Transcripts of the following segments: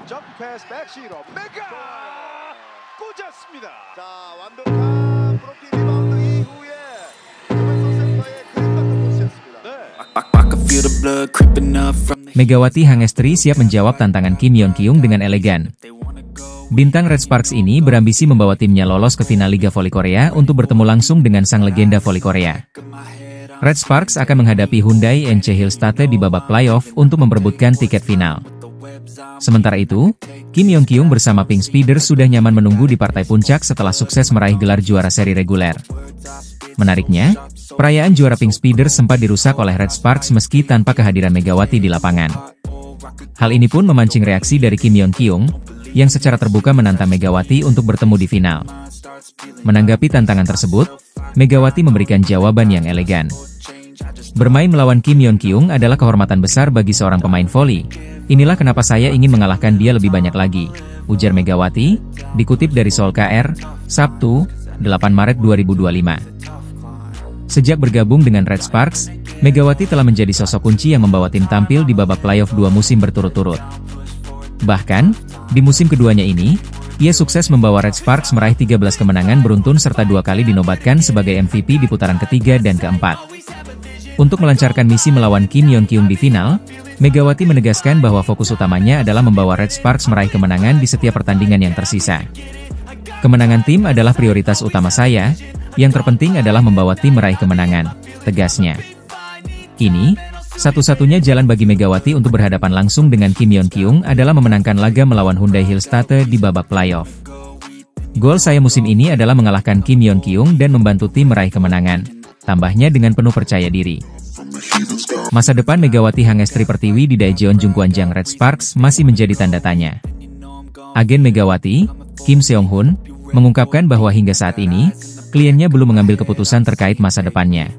점프 패스 백시로 메가 꽂았습니다. 자, 완벽한 브로킹 리바운드 이후에 조벤소 센터의 그림같은 포스였습니다. Megawati Hangestri siap menjawab tantangan Kim Yeon Kyung dengan elegan. Bintang Red Sparks ini berambisi membawa timnya lolos ke final Liga Voli Korea untuk bertemu langsung dengan sang legenda voli Korea. Red Sparks akan menghadapi Hyundai NC Hillstate di babak playoff untuk memperebutkan tiket final. Sementara itu, Kim Yeon Kyung bersama Pink Speeders sudah nyaman menunggu di partai puncak setelah sukses meraih gelar juara seri reguler. Menariknya, perayaan juara Pink Speeders sempat dirusak oleh Red Sparks meski tanpa kehadiran Megawati di lapangan. Hal ini pun memancing reaksi dari Kim Yeon Kyung, yang secara terbuka menantang Megawati untuk bertemu di final. Menanggapi tantangan tersebut, Megawati memberikan jawaban yang elegan. Bermain melawan Kim Yeon Kyung adalah kehormatan besar bagi seorang pemain voli. Inilah kenapa saya ingin mengalahkan dia lebih banyak lagi, ujar Megawati, dikutip dari Seoul KR, Sabtu, 8 Maret 2025. Sejak bergabung dengan Red Sparks, Megawati telah menjadi sosok kunci yang membawa tim tampil di babak playoff 2 musim berturut-turut. Bahkan, di musim keduanya ini, ia sukses membawa Red Sparks meraih 13 kemenangan beruntun serta 2 kali dinobatkan sebagai MVP di putaran ketiga dan keempat. Untuk melancarkan misi melawan Kim Yeon Kyung di final, Megawati menegaskan bahwa fokus utamanya adalah membawa Red Sparks meraih kemenangan di setiap pertandingan yang tersisa. Kemenangan tim adalah prioritas utama saya, yang terpenting adalah membawa tim meraih kemenangan, tegasnya. Kini, satu-satunya jalan bagi Megawati untuk berhadapan langsung dengan Kim Yeon Kyung adalah memenangkan laga melawan Hyundai Hillstate di babak playoff. Goal saya musim ini adalah mengalahkan Kim Yeon Kyung dan membantu tim meraih kemenangan, tambahnya dengan penuh percaya diri. Masa depan Megawati Hangestri Pertiwi di Daejeon Jungkwanjang Red Sparks masih menjadi tanda tanya. Agen Megawati, Kim Seong-hun, mengungkapkan bahwa hingga saat ini, kliennya belum mengambil keputusan terkait masa depannya.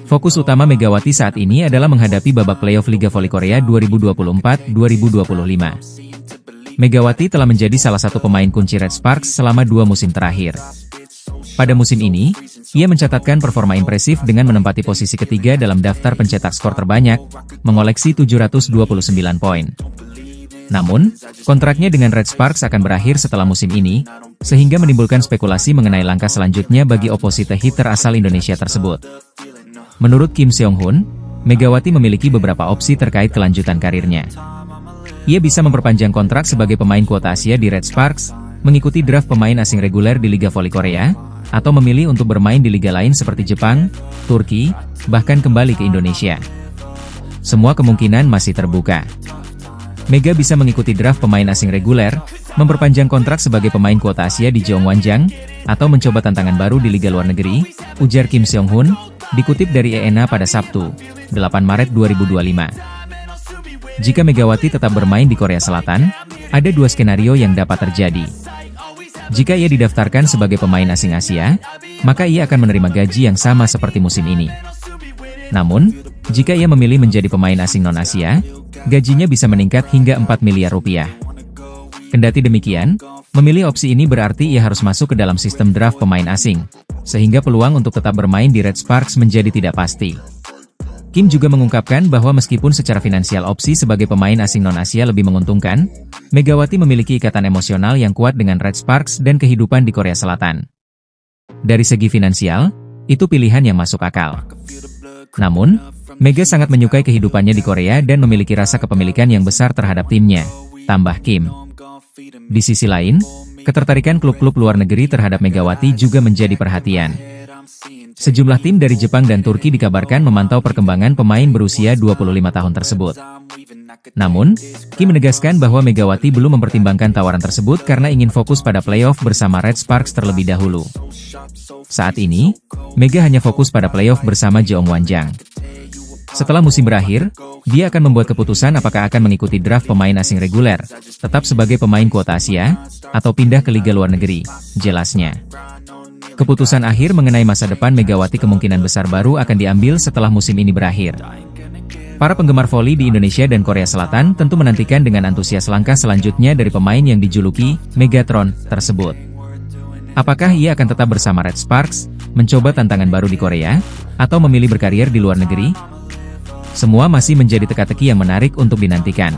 Fokus utama Megawati saat ini adalah menghadapi babak playoff Liga Voli Korea 2024-2025. Megawati telah menjadi salah satu pemain kunci Red Sparks selama 2 musim terakhir. Pada musim ini, ia mencatatkan performa impresif dengan menempati posisi ketiga dalam daftar pencetak skor terbanyak, mengoleksi 729 poin. Namun, kontraknya dengan Red Sparks akan berakhir setelah musim ini, sehingga menimbulkan spekulasi mengenai langkah selanjutnya bagi opposite hitter asal Indonesia tersebut. Menurut Kim Seong-hun, Megawati memiliki beberapa opsi terkait kelanjutan karirnya. Ia bisa memperpanjang kontrak sebagai pemain kuota Asia di Red Sparks, mengikuti draft pemain asing reguler di Liga Voli Korea, atau memilih untuk bermain di liga lain seperti Jepang, Turki, bahkan kembali ke Indonesia. Semua kemungkinan masih terbuka. Mega bisa mengikuti draft pemain asing reguler, memperpanjang kontrak sebagai pemain kuota Asia di Jeongwanjang, atau mencoba tantangan baru di liga luar negeri, ujar Kim Seong-hun, dikutip dari ENA pada Sabtu, 8 Maret 2025. Jika Megawati tetap bermain di Korea Selatan, ada 2 skenario yang dapat terjadi. Jika ia didaftarkan sebagai pemain asing Asia, maka ia akan menerima gaji yang sama seperti musim ini. Namun, jika ia memilih menjadi pemain asing non-Asia, gajinya bisa meningkat hingga 4 miliar rupiah. Kendati demikian, memilih opsi ini berarti ia harus masuk ke dalam sistem draft pemain asing, sehingga peluang untuk tetap bermain di Red Sparks menjadi tidak pasti. Kim juga mengungkapkan bahwa meskipun secara finansial opsi sebagai pemain asing non-Asia lebih menguntungkan, Megawati memiliki ikatan emosional yang kuat dengan Red Sparks dan kehidupan di Korea Selatan. Dari segi finansial, itu pilihan yang masuk akal. Namun, Mega sangat menyukai kehidupannya di Korea dan memiliki rasa kepemilikan yang besar terhadap timnya, tambah Kim. Di sisi lain, ketertarikan klub-klub luar negeri terhadap Megawati juga menjadi perhatian. Sejumlah tim dari Jepang dan Turki dikabarkan memantau perkembangan pemain berusia 25 tahun tersebut. Namun, Kim menegaskan bahwa Megawati belum mempertimbangkan tawaran tersebut karena ingin fokus pada playoff bersama Red Sparks terlebih dahulu. Saat ini, Mega hanya fokus pada playoff bersama Jeongwanjang. Setelah musim berakhir, dia akan membuat keputusan apakah akan mengikuti draft pemain asing reguler, tetap sebagai pemain kuota Asia, atau pindah ke liga luar negeri, jelasnya. Keputusan akhir mengenai masa depan Megawati kemungkinan besar baru akan diambil setelah musim ini berakhir. Para penggemar voli di Indonesia dan Korea Selatan tentu menantikan dengan antusias langkah selanjutnya dari pemain yang dijuluki Megatron tersebut. Apakah ia akan tetap bersama Red Sparks, mencoba tantangan baru di Korea, atau memilih berkarier di luar negeri? Semua masih menjadi teka-teki yang menarik untuk dinantikan.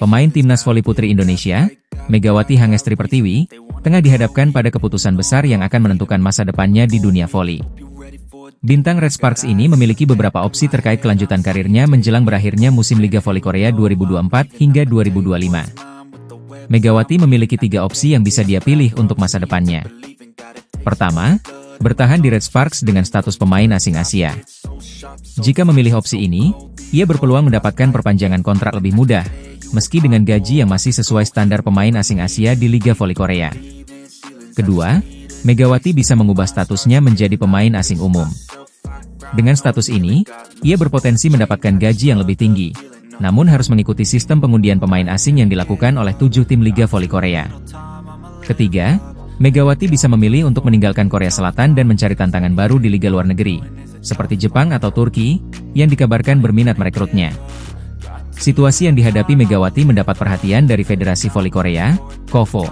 pemain timnas voli putri Indonesia, Megawati Hangestri Pertiwi, tengah dihadapkan pada keputusan besar yang akan menentukan masa depannya di dunia voli. Bintang Red Sparks ini memiliki beberapa opsi terkait kelanjutan karirnya menjelang berakhirnya musim Liga Voli Korea 2024 hingga 2025. Megawati memiliki 3 opsi yang bisa dia pilih untuk masa depannya. Pertama, bertahan di Red Sparks dengan status pemain asing Asia. Jika memilih opsi ini, ia berpeluang mendapatkan perpanjangan kontrak lebih mudah, meski dengan gaji yang masih sesuai standar pemain asing Asia di Liga Voli Korea. Kedua, Megawati bisa mengubah statusnya menjadi pemain asing umum. Dengan status ini, ia berpotensi mendapatkan gaji yang lebih tinggi, namun harus mengikuti sistem pengundian pemain asing yang dilakukan oleh 7 tim Liga Voli Korea. Ketiga, Megawati bisa memilih untuk meninggalkan Korea Selatan dan mencari tantangan baru di liga luar negeri, seperti Jepang atau Turki, yang dikabarkan berminat merekrutnya. Situasi yang dihadapi Megawati mendapat perhatian dari Federasi Voli Korea, KOVO.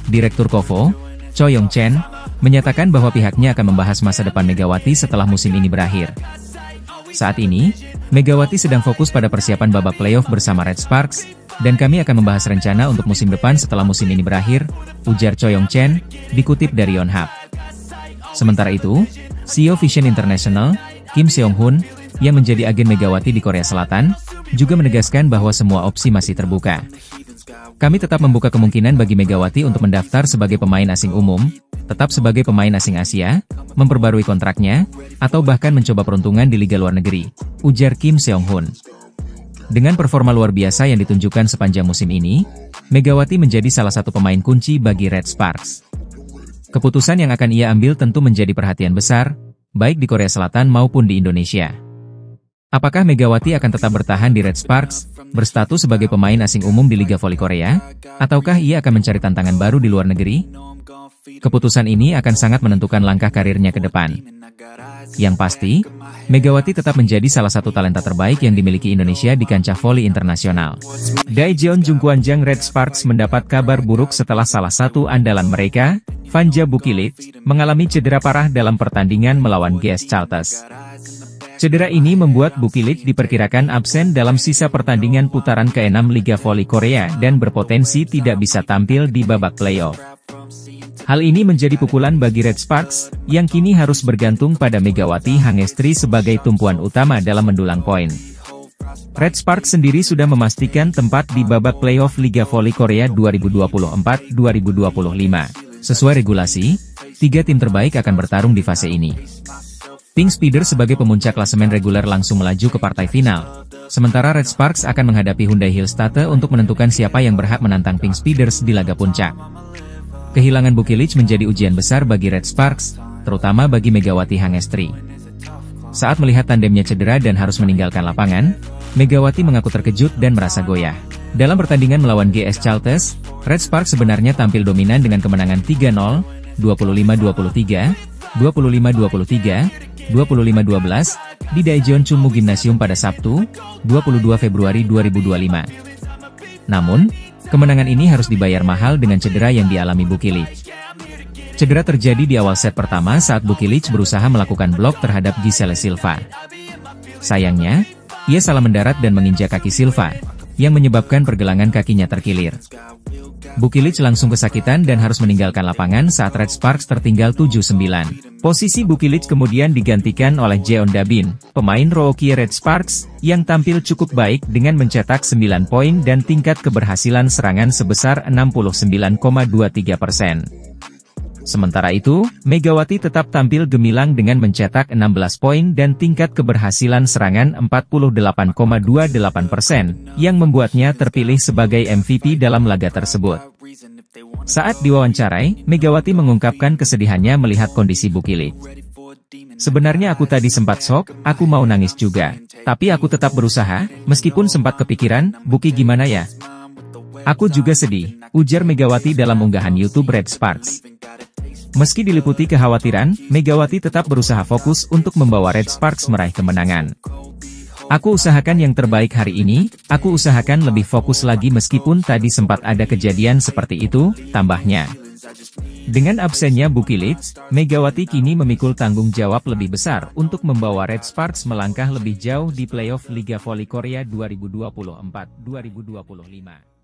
Direktur KOVO, Cho Yong-chen, menyatakan bahwa pihaknya akan membahas masa depan Megawati setelah musim ini berakhir. Saat ini, Megawati sedang fokus pada persiapan babak playoff bersama Red Sparks, dan kami akan membahas rencana untuk musim depan setelah musim ini berakhir, ujar Cho Yong-chen, dikutip dari Yonhap. Sementara itu, CEO Vision International, Kim Seong-hun, yang menjadi agen Megawati di Korea Selatan, juga menegaskan bahwa semua opsi masih terbuka. Kami tetap membuka kemungkinan bagi Megawati untuk mendaftar sebagai pemain asing umum, tetap sebagai pemain asing Asia, memperbarui kontraknya, atau bahkan mencoba peruntungan di liga luar negeri, ujar Kim Seong-hun. Dengan performa luar biasa yang ditunjukkan sepanjang musim ini, Megawati menjadi salah satu pemain kunci bagi Red Sparks. Keputusan yang akan ia ambil tentu menjadi perhatian besar, baik di Korea Selatan maupun di Indonesia. Apakah Megawati akan tetap bertahan di Red Sparks, berstatus sebagai pemain asing umum di Liga Voli Korea, ataukah ia akan mencari tantangan baru di luar negeri? Keputusan ini akan sangat menentukan langkah karirnya ke depan. Yang pasti, Megawati tetap menjadi salah satu talenta terbaik yang dimiliki Indonesia di kancah voli internasional. Daejeon Jungkwanjang Red Sparks mendapat kabar buruk setelah salah satu andalan mereka, Vanja Bukilic, mengalami cedera parah dalam pertandingan melawan GS Chalters. Cedera ini membuat Bukilic diperkirakan absen dalam sisa pertandingan putaran ke-6 Liga Voli Korea dan berpotensi tidak bisa tampil di babak playoff. Hal ini menjadi pukulan bagi Red Sparks, yang kini harus bergantung pada Megawati Hangestri sebagai tumpuan utama dalam mendulang poin. Red Sparks sendiri sudah memastikan tempat di babak playoff Liga Voli Korea 2024-2025. Sesuai regulasi, 3 tim terbaik akan bertarung di fase ini. Pink Speeder sebagai pemuncak klasemen reguler langsung melaju ke partai final, sementara Red Sparks akan menghadapi Hyundai Hillstate untuk menentukan siapa yang berhak menantang Pink Speeders di laga puncak. Kehilangan Bukilic menjadi ujian besar bagi Red Sparks, terutama bagi Megawati Hangestri. Saat melihat tandemnya cedera dan harus meninggalkan lapangan, Megawati mengaku terkejut dan merasa goyah. Dalam pertandingan melawan GS Chalters, Red Sparks sebenarnya tampil dominan dengan kemenangan 3-0, 25-23, 25-23, 25-12, di Daejeon Chunmu Gymnasium pada Sabtu, 22 Februari 2025. Namun, kemenangan ini harus dibayar mahal dengan cedera yang dialami Bukilic. Cedera terjadi di awal set pertama saat Bukilic berusaha melakukan blok terhadap Giselle Silva. Sayangnya, ia salah mendarat dan menginjak kaki Silva, yang menyebabkan pergelangan kakinya terkilir. Bukilic langsung kesakitan dan harus meninggalkan lapangan saat Red Sparks tertinggal 7-9. Posisi Bukilic kemudian digantikan oleh Jeon Dabin, pemain rookie Red Sparks, yang tampil cukup baik dengan mencetak 9 poin dan tingkat keberhasilan serangan sebesar 69,23%. Sementara itu, Megawati tetap tampil gemilang dengan mencetak 16 poin dan tingkat keberhasilan serangan 48,28%, yang membuatnya terpilih sebagai MVP dalam laga tersebut. Saat diwawancarai, Megawati mengungkapkan kesedihannya melihat kondisi Bukilic. Sebenarnya aku tadi sempat shock, aku mau nangis juga. Tapi aku tetap berusaha, meskipun sempat kepikiran, Buki gimana ya? Aku juga sedih, ujar Megawati dalam unggahan YouTube Red Sparks. Meski diliputi kekhawatiran, Megawati tetap berusaha fokus untuk membawa Red Sparks meraih kemenangan. Aku usahakan yang terbaik hari ini, aku usahakan lebih fokus lagi meskipun tadi sempat ada kejadian seperti itu, tambahnya. Dengan absennya Bukilic, Megawati kini memikul tanggung jawab lebih besar untuk membawa Red Sparks melangkah lebih jauh di playoff Liga Voli Korea 2024-2025.